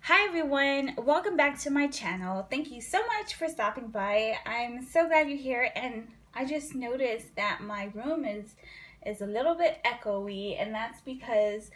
Hi everyone, welcome back to my channel. Thank you so much for stopping by. I'm so glad you're here, and I just noticed that my room is a little bit echoey, and that's because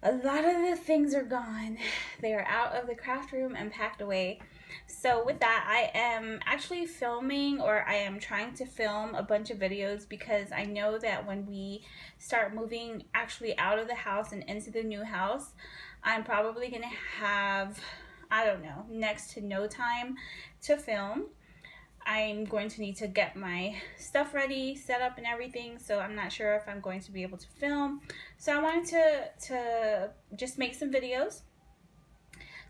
a lot of the things are gone. They are out of the craft room and packed away. So with that, I am actually filming, or I am trying to film a bunch of videos, because I know that when we start moving actually out of the house and into the new house, I'm probably gonna have, I don't know, next to no time to film. I'm going to need to get my stuff ready, set up and everything, so I'm not sure if I'm going to be able to film. So I wanted to just make some videos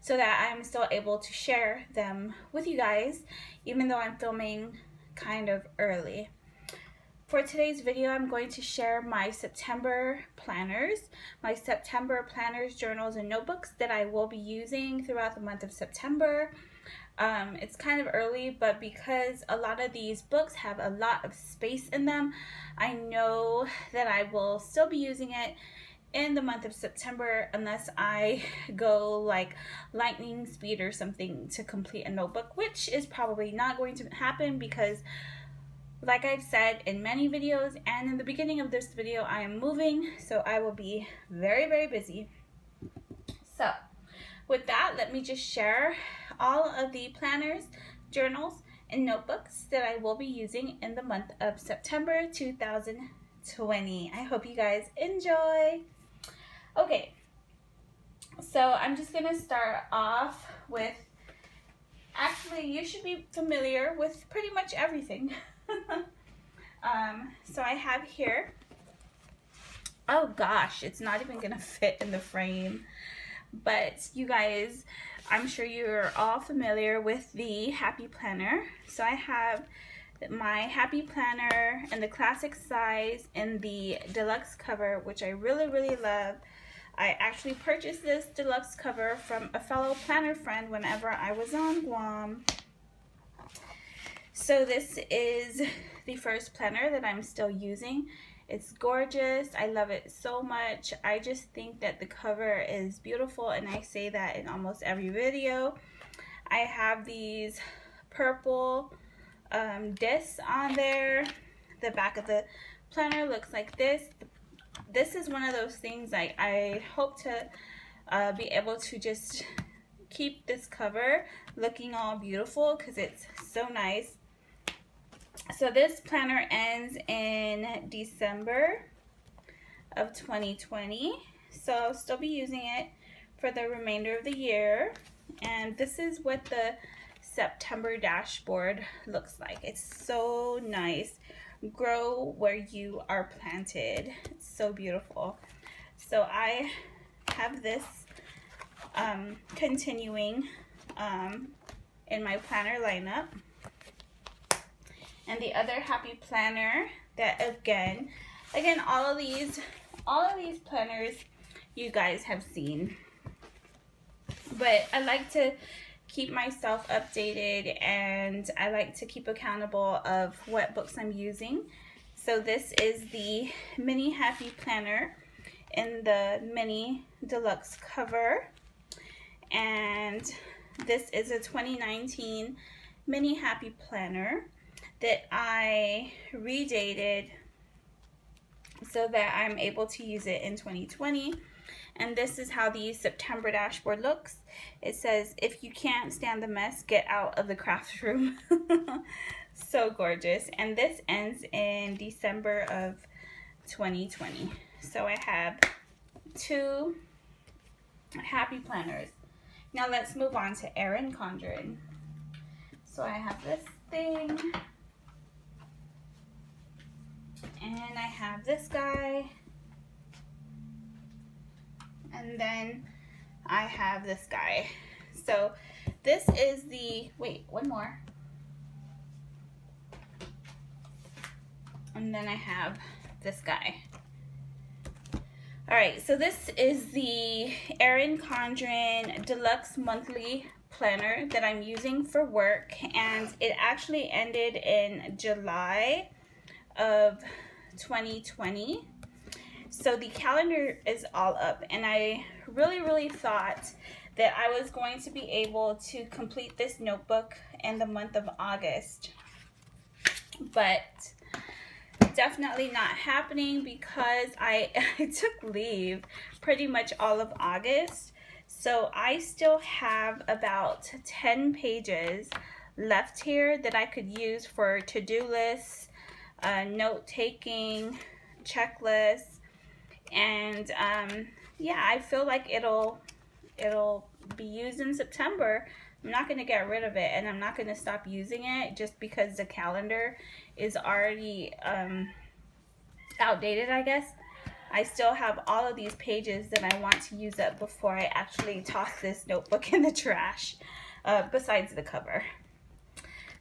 so that I'm still able to share them with you guys, even though I'm filming kind of early. For today's video, I'm going to share my September planners, journals, and notebooks that I will be using throughout the month of September. It's kind of early, but because a lot of these books have a lot of space in them, I know that I will still be using it in the month of September unless I go like lightning speed or something to complete a notebook, which is probably not going to happen because, like I've said in many videos and in the beginning of this video, I am moving, so I will be very, very busy. So with that, let me just share all of the planners, journals, and notebooks that I will be using in the month of September 2020. I hope you guys enjoy. Okay, so I'm just gonna start off with, actually you should be familiar with pretty much everything. So I have here, oh gosh, it's not even gonna fit in the frame, but you guys, I'm sure you're all familiar with the Happy Planner. So I have my Happy Planner in the classic size and the deluxe cover, which I really, really love. I actually purchased this deluxe cover from a fellow planner friend whenever I was on Guam. So this is the first planner that I'm still using. It's gorgeous. I love it so much. I just think that the cover is beautiful, and I say that in almost every video. I have these purple discs on there. The back of the planner looks like this. This is one of those things I hope to be able to just keep this cover looking all beautiful because it's so nice. So this planner ends in December of 2020, so I'll still be using it for the remainder of the year. And this is what the September dashboard looks like. It's so nice. Grow where you are planted. It's so beautiful. So I have this continuing in my planner lineup. And the other Happy Planner that again, all of these planners you guys have seen. But I like to keep myself updated, and I like to keep accountable of what books I'm using. So this is the mini Happy Planner in the mini deluxe cover, and this is a 2019 mini Happy Planner that I redated so that I'm able to use it in 2020. And this is how the September dashboard looks. It says, if you can't stand the mess, get out of the craft room. So gorgeous. And this ends in December of 2020. So I have two Happy Planners. Now let's move on to Erin Condren. So I have this thing, and I have this guy, and then I have this guy. So this is the, wait, one more. And then I have this guy. All right, so this is the Erin Condren Deluxe Monthly Planner that I'm using for work, and it actually ended in July of 2020. So the calendar is all up, and I really thought that I was going to be able to complete this notebook in the month of August, but definitely not happening because I took leave pretty much all of August. So I still have about 10 pages left here that I could use for to-do lists, note-taking, checklists, and yeah, I feel like it'll be used in September. I'm not going to get rid of it, and I'm not going to stop using it just because the calendar is already outdated, I guess. I still have all of these pages that I want to use up before I actually toss this notebook in the trash, besides the cover.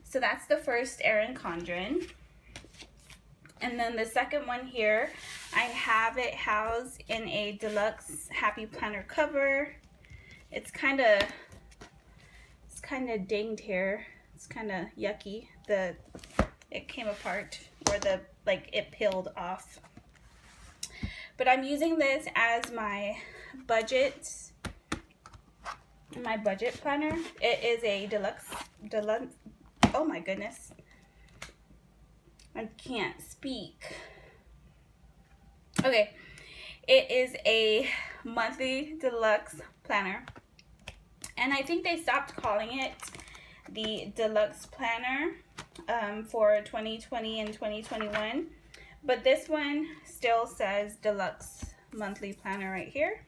So that's the first Erin Condren. And then the second one here, I have it housed in a deluxe Happy Planner cover. It's kind of dinged here. It's kind of yucky. It came apart, or it peeled off. But I'm using this as my budget planner. It is a deluxe. Oh my goodness, I can't speak. Okay, it is a monthly deluxe planner, and I think they stopped calling it the deluxe planner for 2020 and 2021, but this one still says deluxe monthly planner right here.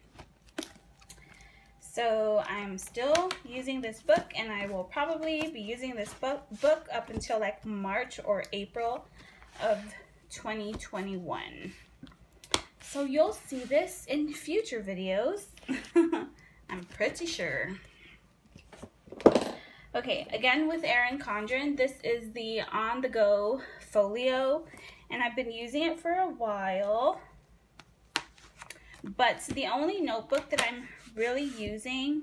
So I'm still using this book, and I will probably be using this book up until like March or April of 2021. So you'll see this in future videos. I'm pretty sure. Okay, again with Erin Condren, this is the On The Go folio, and I've been using it for a while. But the only notebook that I'm really using,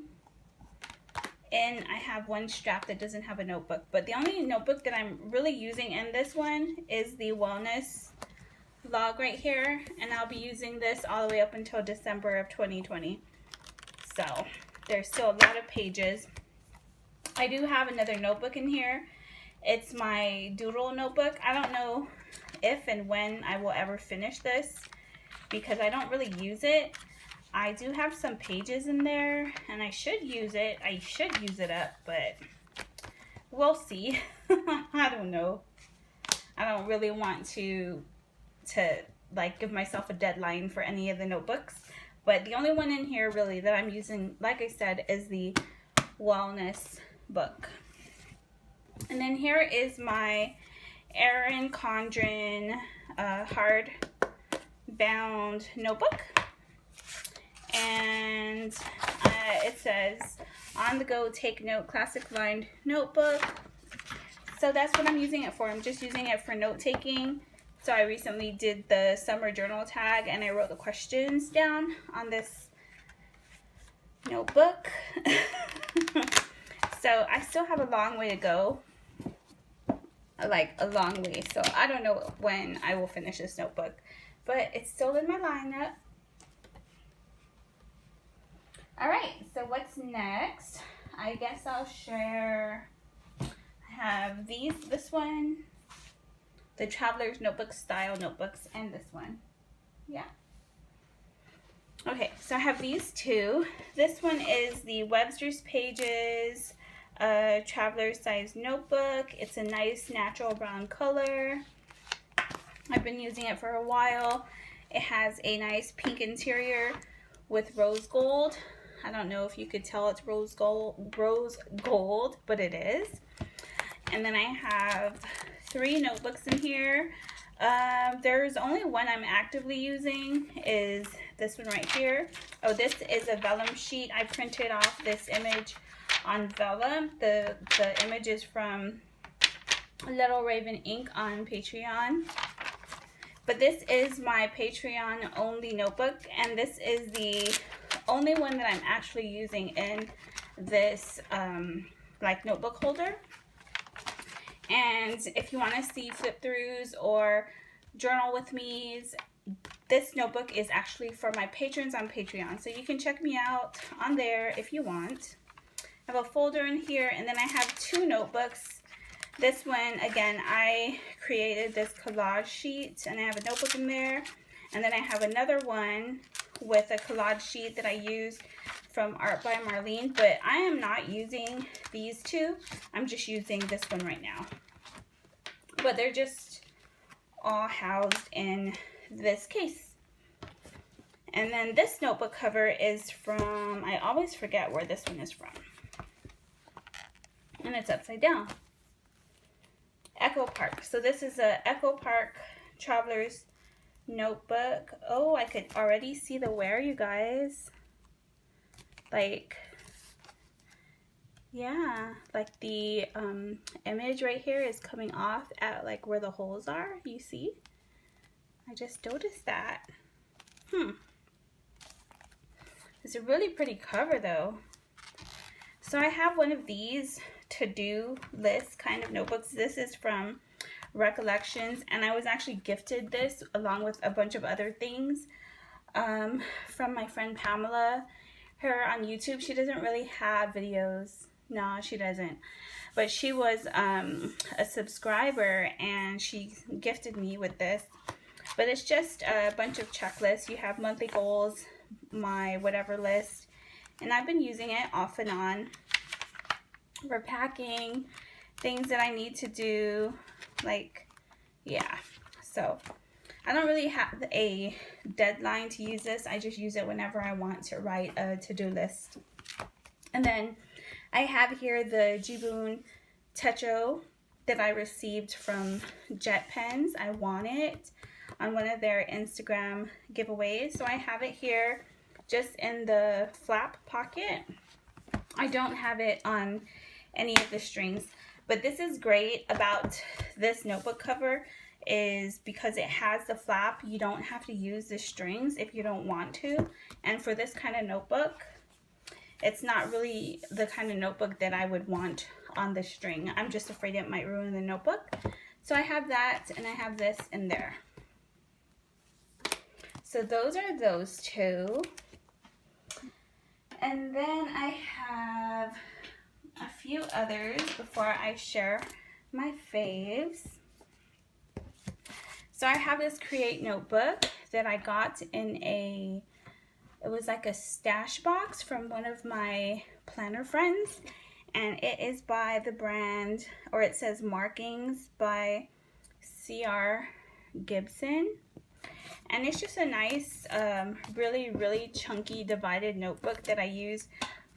and I have one strap that doesn't have a notebook, but the only notebook that I'm really using in this one is the wellness log right here, and I'll be using this all the way up until December of 2020. So there's still a lot of pages. I do have another notebook in here. It's my doodle notebook. I don't know if and when I will ever finish this because I don't really use it. I do have some pages in there, and I should use it. I should use it up, but we'll see. I don't know. I don't really want to like give myself a deadline for any of the notebooks, but the only one in here really that I'm using, like I said, is the wellness book. And then here is my Erin Condren hard bound notebook, and it says On The Go Take Note Classic Lined Notebook. So that's what I'm using it for. I'm just using it for note taking. So I recently did the summer journal tag, and I wrote the questions down on this notebook. So I still have a long way to go, like a long way. So I don't know when I will finish this notebook, but it's still in my lineup. All right, so what's next? I guess I'll share. I have this one, the Traveler's Notebook style notebooks, and this one. Yeah. Okay, so I have these two. This one is the Webster's Pages Traveler size notebook. It's a nice natural brown color. I've been using it for a while. It has a nice pink interior with rose gold. I don't know if you could tell it's rose gold, but it is. And then I have 3 notebooks in here. There's only one I'm actively using, is this one right here. Oh, this is a vellum sheet. I printed off this image on vellum. The image is from LittleRavenInk on Patreon. But this is my Patreon only notebook, and this is the only one that I'm actually using in this like notebook holder. And if you want to see flip throughs or journal with me's, this notebook is actually for my patrons on Patreon. So you can check me out on there if you want. I have a folder in here, and then I have 2 notebooks. This one, again, I created this collage sheet, and I have a notebook in there. And then I have another one with a collage sheet that I used from Art by Marlene. But I am not using these 2. I'm just using this one right now. But they're just all housed in this case. And then this notebook cover is from, I always forget where this one is from. And it's upside down. Echo Park. So this is a Echo Park Traveler's Notebook. Oh, I could already see the wear, you guys. Like, yeah, like the image right here is coming off at like where the holes are. You see? I just noticed that. It's a really pretty cover though. So I have one of these to-do list kind of notebooks. This is from Recollections, and I was actually gifted this along with a bunch of other things from my friend Pamela. Her on YouTube. She doesn't really have videos. No, she doesn't. But she was a subscriber, and she gifted me with this. But it's just a bunch of checklists. You have monthly goals, my whatever list, and I've been using it off and on for packing, things that I need to do, like, yeah. So I don't really have a deadline to use this. I just use it whenever I want to write a to-do list. And then I have here the Jibun Techo that I received from Jet Pens. I won it on one of their Instagram giveaways. So I have it here just in the flap pocket. I don't have it on any of the strings. But this is great about this notebook cover is because it has the flap. You don't have to use the strings if you don't want to. And for this kind of notebook, it's not really the kind of notebook that I would want on the string. I'm just afraid it might ruin the notebook. So I have that, and I have this in there. So those are those 2. And then I have a few others before I share my faves. So I have this Create notebook that I got in it was like a stash box from one of my planner friends, and it is by the brand, or it says Markings by C.R. Gibson. And it's just a nice, really chunky divided notebook that I use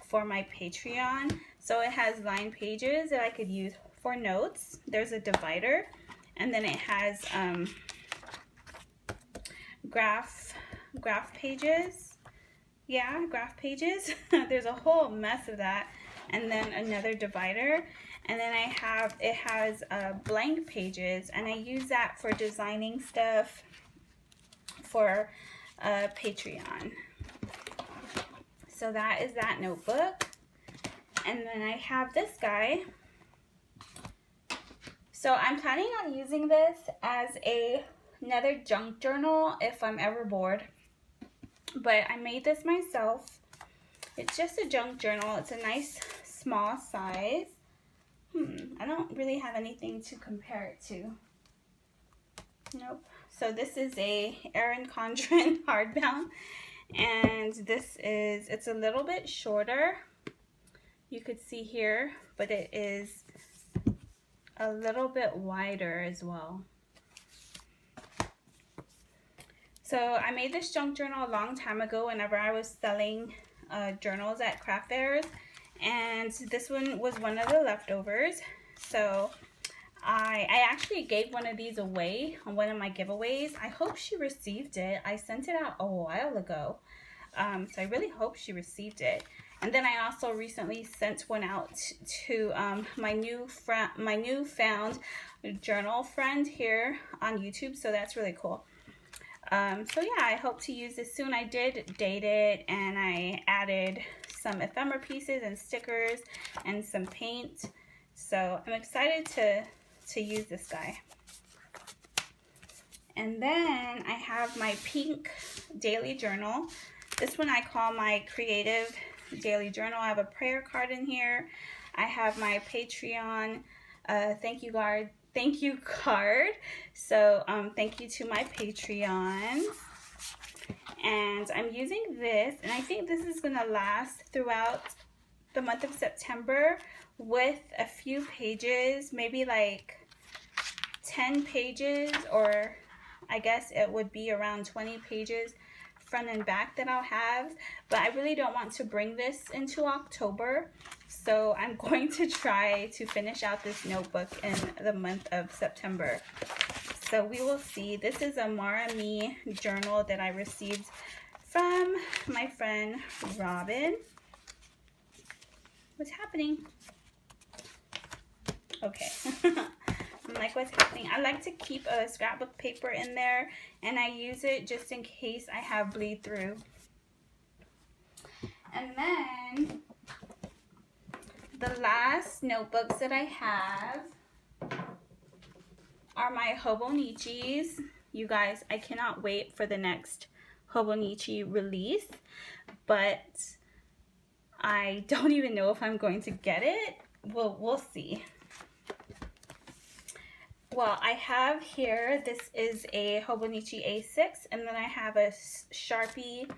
for my Patreon. So it has line pages that I could use for notes. There's a divider, and then it has graph pages. Yeah, graph pages. There's a whole mess of that. And then another divider. And then it has blank pages, and I use that for designing stuff for Patreon. So that is that notebook. And then I have this guy. So I'm planning on using this as another junk journal if I'm ever bored. But I made this myself. It's just a junk journal. It's a nice small size. I don't really have anything to compare it to. Nope. So this is a Erin Condren hardbound, and it's a little bit shorter. You could see here, but it is a little bit wider as well. So I made this junk journal a long time ago whenever I was selling journals at craft fairs, and this one was one of the leftovers. So I actually gave one of these away on one of my giveaways. I hope she received it. I sent it out a while ago, so I really hope she received it. And then I also recently sent one out to my newfound journal friend here on YouTube, so that's really cool. So yeah, I hope to use this soon. I did date it, and I added some ephemera pieces and stickers and some paint. So I'm excited to use this guy. And then I have my pink daily journal. This one I call my creative daily journal. I have a prayer card in here. I have my Patreon thank you card. So thank you to my Patreons. And I'm using this, and I think this is gonna last throughout the month of September with a few pages, maybe like 10 pages, or I guess it would be around 20 pages front and back that I'll have. But I really don't want to bring this into October, so I'm going to try to finish out this notebook in the month of September. So we will see. This is a Marami journal that I received from my friend Robin. What's happening? Okay. I'm like, what's happening? I like to keep a scrapbook paper in there, and I use it just in case I have bleed through. And then the last notebooks that I have are my Hobonichis. You guys, I cannot wait for the next Hobonichi release, but I don't even know if I'm going to get it. We'll see. Well, I have here, this is a Hobonichi A6, and then I have a Sharpie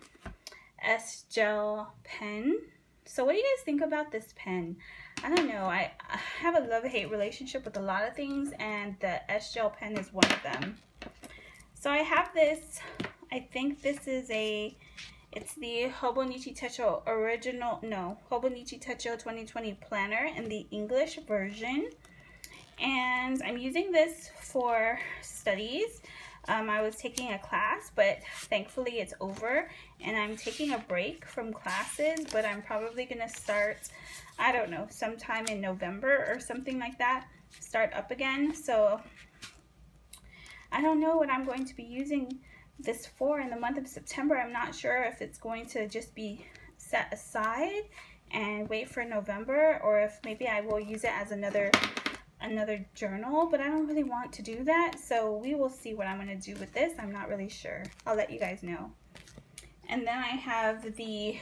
S Gel pen. So what do you guys think about this pen? I don't know. I have a love-hate relationship with a lot of things, and the S Gel pen is one of them. So I have this, I think this is it's the Hobonichi Techo Hobonichi Techo 2020 planner in the English version. And I'm using this for studies. I was taking a class, but thankfully it's over, and I'm taking a break from classes, but I'm probably gonna start, I don't know, sometime in November or something like that, start up again. So I don't know what I'm going to be using this for in the month of September. I'm not sure if it's going to just be set aside and wait for November, or if maybe I will use it as another journal, but I don't really want to do that, so we will see what I'm going to do with this. I'm not really sure. I'll let you guys know. And then I have the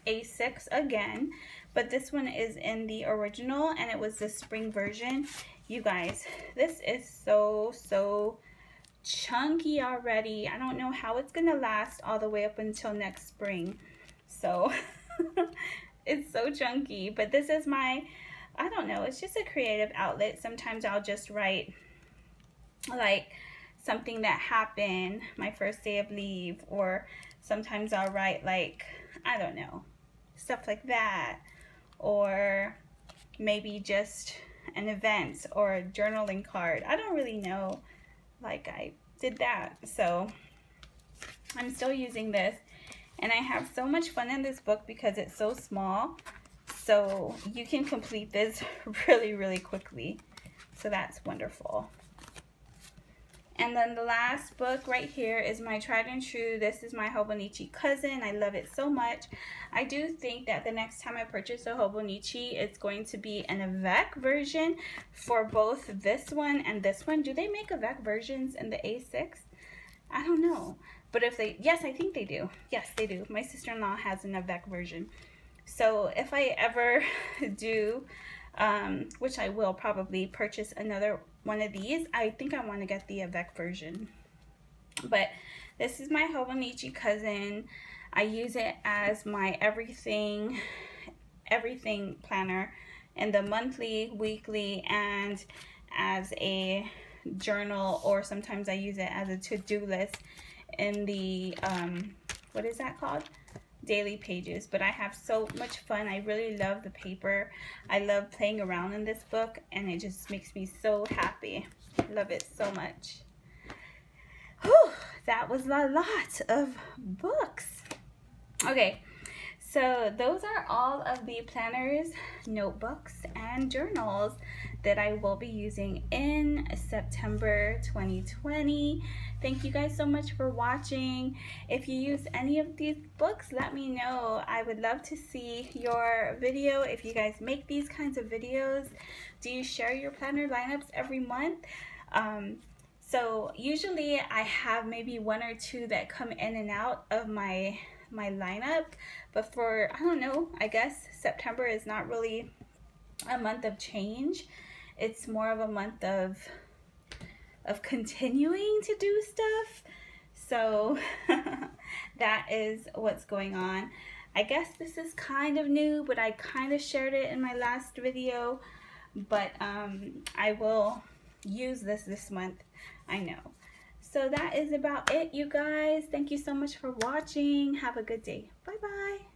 A6 again, but this one is in the original, and it was the spring version. You guys, this is so chunky already. I don't know how it's going to last all the way up until next spring. So it's so chunky, but this is my, I don't know, it's just a creative outlet. Sometimes I'll just write like something that happened my first day of leave, or sometimes I'll write like, I don't know, stuff like that, or maybe just an event or a journaling card. I don't really know, like I did that. So I'm still using this, and I have so much fun in this book because it's so small. So you can complete this really quickly. So that's wonderful. And then the last book right here is my tried and true. This is my Hobonichi Cousin. I love it so much. I do think that the next time I purchase a Hobonichi, it's going to be an Avec version for both this one and this one. Do they make Avec versions in the A6? I don't know. But if they, yes, I think they do. Yes, they do. My sister-in-law has an Avec version. So if I ever do, which I will probably purchase another one of these, I think I want to get the Avec version. But this is my Hobonichi Cousin. I use it as my everything planner in the monthly, weekly, and as a journal, or sometimes I use it as a to-do list in the, what is that called? Daily pages. But I have so much fun. I really love the paper. I love playing around in this book, and it just makes me so happy. I love it so much. Whew, that was a lot of books. Okay, so those are all of the planners, notebooks, and journals that I will be using in September 2020. Thank you guys so much for watching. If you use any of these books, let me know. I would love to see your video. If you guys make these kinds of videos, do you share your planner lineups every month? So usually I have maybe 1 or 2 that come in and out of my lineup, but for, I don't know, I guess September is not really a month of change. It's more of a month of continuing to do stuff. So that is what's going on. I guess this is kind of new, but I kind of shared it in my last video, but I will use this month, I know. So that is about it, you guys. Thank you so much for watching. Have a good day. Bye bye.